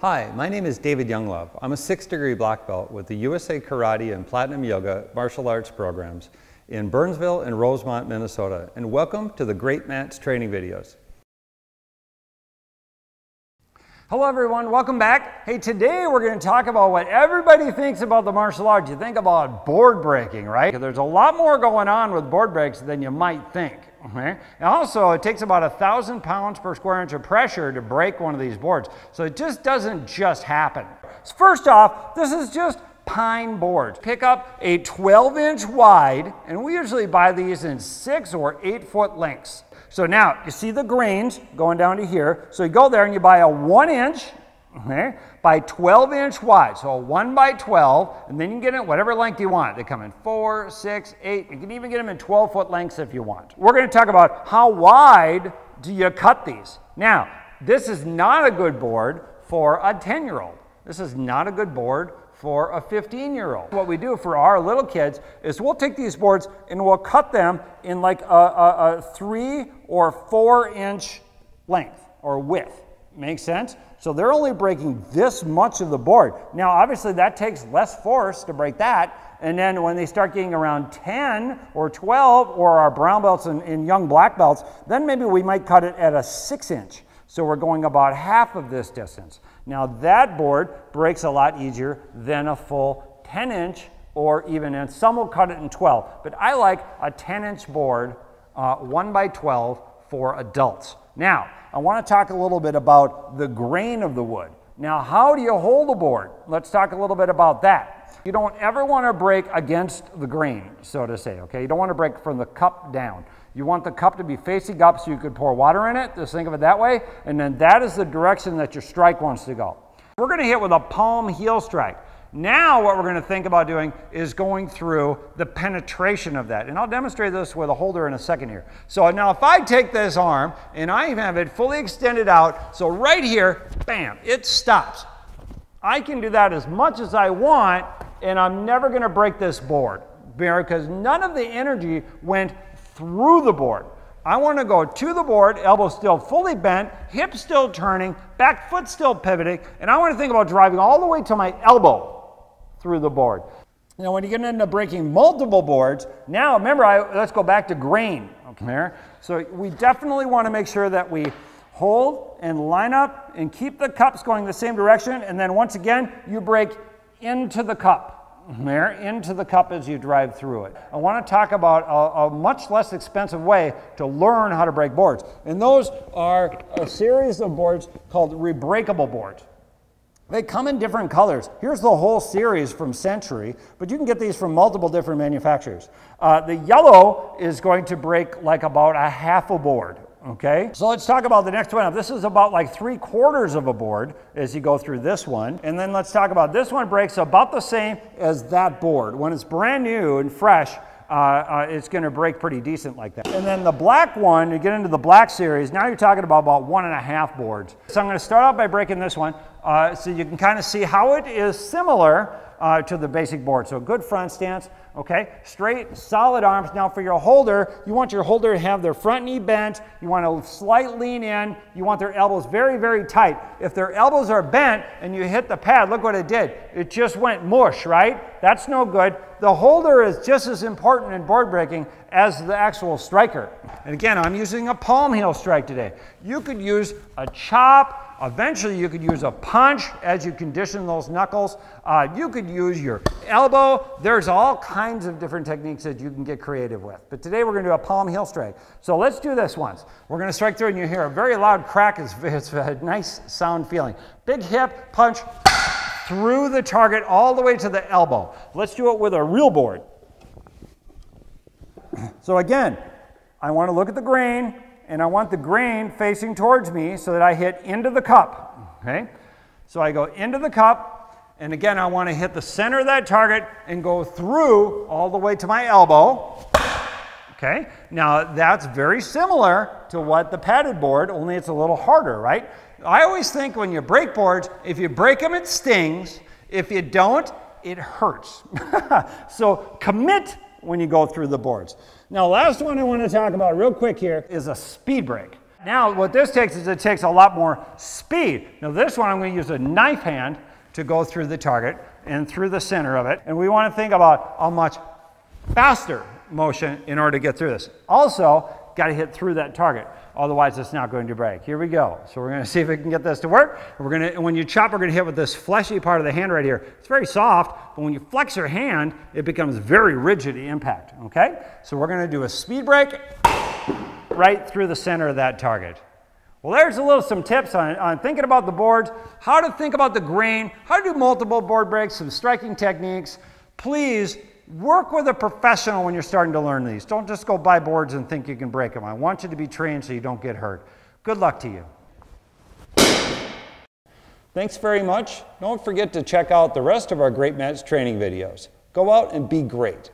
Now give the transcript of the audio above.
Hi, my name is David Younglove. I'm a 6th-degree black belt with the USA Karate and Platinum Yoga martial arts programs in Burnsville and Rosemont, Minnesota, and welcome to the Great Mats training videos. Hello everyone, welcome back. Hey, today we're going to talk about what everybody thinks about the martial arts. You think about board breaking, right? There's a lot more going on with board breaks than you might think. Okay? And also, it takes about 1,000 pounds per square inch of pressure to break one of these boards. So it just doesn't just happen. So first off, this is just pine boards. Pick up a 12-inch wide, and we usually buy these in 6 or 8 foot lengths. So now, you see the grains going down to here. So you go there and you buy a 1-inch, okay, by 12-inch wide. So a 1 by 12, and then you can get it whatever length you want. They come in 4, 6, 8. You can even get them in 12-foot lengths if you want. We're going to talk about how wide do you cut these. Now, this is not a good board for a 10-year-old. This is not a good board for a 15-year-old. What we do for our little kids is we'll take these boards and we'll cut them in like a 3 or 4-inch length or width. Makes sense? So they're only breaking this much of the board. Now, obviously, that takes less force to break that. And then when they start getting around 10 or 12 or our brown belts and young black belts, then maybe we might cut it at a 6-inch. So we're going about half of this distance. Now that board breaks a lot easier than a full 10-inch or even, and some will cut it in 12. But I like a 10-inch board, 1 by 12 for adults. Now, I want to talk a little bit about the grain of the wood. Now, how do you hold a board? Let's talk a little bit about that. You don't ever want to break against the grain, so to say, okay? You don't want to break from the cup down. You want the cup to be facing up so you could pour water in it. Just think of it that way. And then that is the direction that your strike wants to go. We're going to hit with a palm heel strike. Now what we're going to think about doing is going through the penetration of that. And I'll demonstrate this with a holder in a second here. So now if I take this arm and I have it fully extended out, so right here, bam, it stops. I can do that as much as I want, and I'm never going to break this board because none of the energy went through the board. I want to go to the board, elbow still fully bent, hip still turning, back foot still pivoting, and I want to think about driving all the way to my elbow through the board. Now when you get into breaking multiple boards, now remember, let's go back to grain. Okay? So we definitely want to make sure that we hold and line up and keep the cups going the same direction, and then once again, you break into the cup. There, into the cup as you drive through it. I want to talk about a much less expensive way to learn how to break boards. And those are a series of boards called rebreakable boards. They come in different colors. Here's the whole series from Century, but you can get these from multiple different manufacturers. The yellow is going to break like about a half a board. Okay, so let's talk about the next one. This is about like 3/4 of a board as you go through this one. And then let's talk about this one breaks about the same as that board. When it's brand new and fresh, it's going to break pretty decent like that. And then the black one, you get into the black series, now you're talking about 1.5 boards. So I'm going to start out by breaking this one so you can kind of see how it is similar to the basic board. So good front stance, okay? Straight, solid arms. Now for your holder, you want your holder to have their front knee bent. You want a slight lean in. You want their elbows very, very tight. If their elbows are bent and you hit the pad, look what it did. It just went mush, right? That's no good. The holder is just as important in board breaking as the actual striker. And again, I'm using a palm heel strike today. You could use a chop. Eventually, you could use a punch as you condition those knuckles. You could use your elbow. There's all kinds of different techniques that you can get creative with. But today, we're going to do a palm heel strike. So let's do this once. We're going to strike through, and you hear a very loud crack. It's a nice sound feeling. Big hip punch through the target all the way to the elbow. Let's do it with a real board. So again, I want to look at the grain. And I want the grain facing towards me so that I hit into the cup, okay? So I go into the cup, and again, I want to hit the center of that target and go through all the way to my elbow, okay? Now, that's very similar to what the padded board, only it's a little harder, right? I always think when you break boards, if you break them, it stings. If you don't, it hurts. So commit when you go through the boards. Now, last one I want to talk about real quick here is a speed break. Now what this takes is it takes a lot more speed. Now this one I'm going to use a knife hand to go through the target and through the center of it. And we want to think about a much faster motion in order to get through this. Also, got to hit through that target. Otherwise, it's not going to break. Here we go. So we're going to see if we can get this to work. When you chop, we're going to hit with this fleshy part of the hand right here. It's very soft, but when you flex your hand, it becomes very rigid to impact, okay? So we're going to do a speed break right through the center of that target. Well, there's some tips on thinking about the boards, how to think about the grain, how to do multiple board breaks, some striking techniques. Please work with a professional when you're starting to learn these. Don't just go buy boards and think you can break them. I want you to be trained so you don't get hurt. Good luck to you. Thanks very much. Don't forget to check out the rest of our Great Mats training videos. Go out and be great.